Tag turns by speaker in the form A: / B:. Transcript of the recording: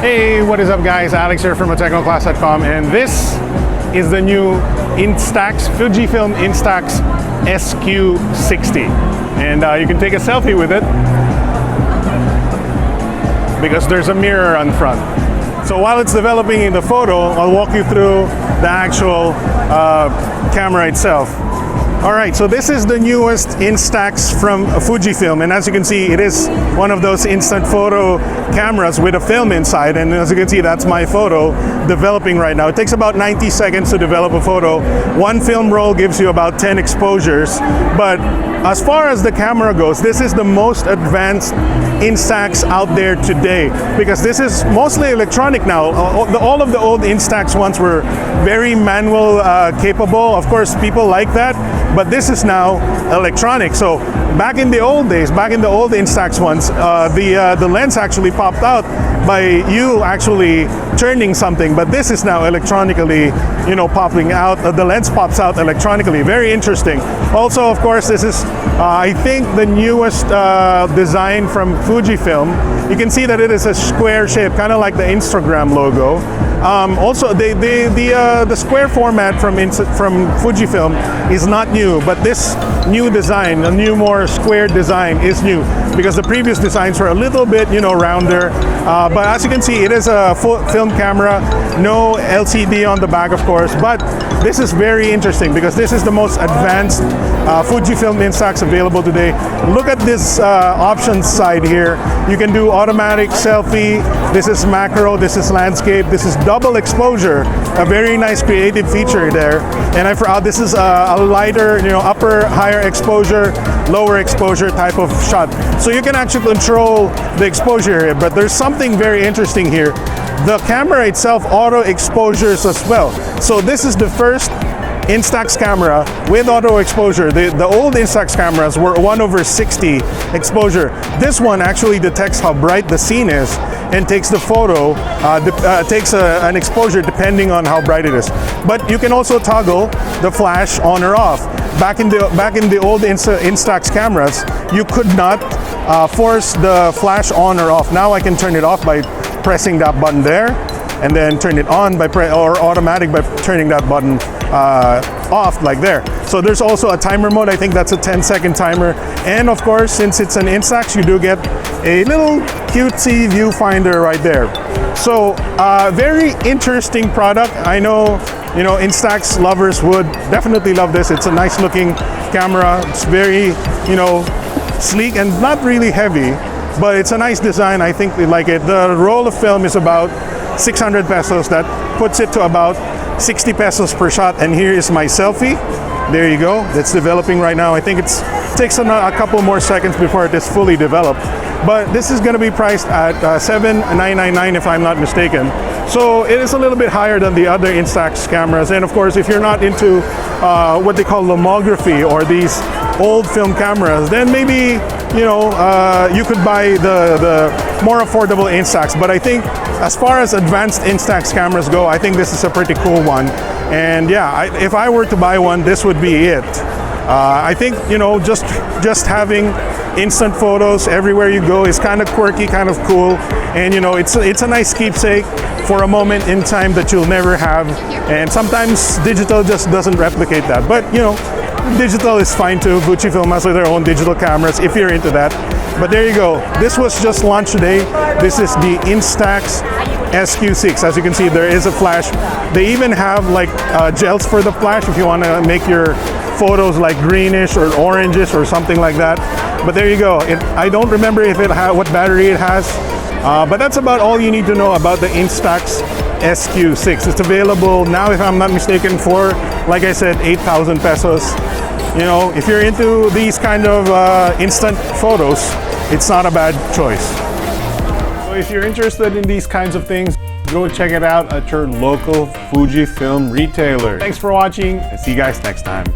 A: Hey, what is up guys? Alex here from technoclass.com, and this is the new Instax, Fujifilm Instax SQ6. And you can take a selfie with it because there's a mirror on front. So while it's developing in the photo, I'll walk you through the actual camera itself. Alright, so this is the newest Instax from Fujifilm, and as you can see, it is one of those instant photo cameras with a film inside, and as you can see, that's my photo developing right now. It takes about 90 seconds to develop a photo. One film roll gives you about 10 exposures, but as far as the camera goes, this is the most advanced Instax out there today, because this is mostly electronic now. All of the old Instax ones were very manual capable. Of course, people like that, but this is now electronic. So back in the old days, back in the old Instax ones, the lens actually popped out by you actually turning something, but this is now electronically, popping out. The lens pops out electronically. Very interesting. Also, of course, this is I think the newest design from Fujifilm. You can see that it is a square shape, kind of like the Instagram logo. Also, the square format from Fujifilm is not new, but this new design, a new more square design, is new because the previous designs were a little bit, rounder. But as you can see, it is a full film camera, no LCD on the back, of course. But this is very interesting because this is the most advanced Fujifilm Instax available today. Look at this options side here. You can do automatic selfie. This is macro. This is landscape. This is double exposure. A very nice creative feature there. And I forgot this is a lighter, upper, higher exposure, lower exposure type of shot. So you can actually control the exposure here. But there's something very interesting here. The camera itself auto exposures as well. So this is the first Instax camera with auto exposure. The old Instax cameras were 1/60 exposure. This one actually detects how bright the scene is and takes the photo, takes an exposure depending on how bright it is. But you can also toggle the flash on or off. Back in the old Instax cameras, you could not force the flash on or off. Now I can turn it off by pressing that button there, and then turn it on or automatic by turning that button off like there. So there's also a timer mode. I think that's a 10-second timer. And of course, since it's an Instax, you do get a little cutesy viewfinder right there. So very interesting product. I know, Instax lovers would definitely love this. It's a nice looking camera. It's very, sleek and not really heavy, but it's a nice design. I think they like it. The roll of film is about 600 pesos. That puts it to about 60 pesos per shot. And here is my selfie. There you go. That's developing right now. I think it takes a couple more seconds before it is fully developed. But this is going to be priced at $7,999 if I'm not mistaken. So it is a little bit higher than the other Instax cameras. And of course, if you're not into what they call lomography or these old film cameras, then maybe you could buy the more affordable Instax. But I think as far as advanced Instax cameras go, I think this is a pretty cool one. And yeah, if I were to buy one, this would be it. I think just having instant photos everywhere you go is kind of quirky, kind of cool, and it's a nice keepsake for a moment in time that you'll never have. And sometimes digital just doesn't replicate that, but digital is fine too. Fujifilm has their own digital cameras if you're into that. But there you go. This was just launched today. This is the Instax SQ6. As you can see, there is a flash. They even have like gels for the flash if you want to make your photos like greenish or orangish or something like that. But there you go. I don't remember if what battery it has, but that's about all you need to know about the Instax SQ6. It's available now, if I'm not mistaken, for, like I said, 8,000 pesos. If you're into these kind of instant photos, it's not a bad choice. So if you're interested in these kinds of things, go check it out at your local Fujifilm retailer. Thanks for watching, and see you guys next time.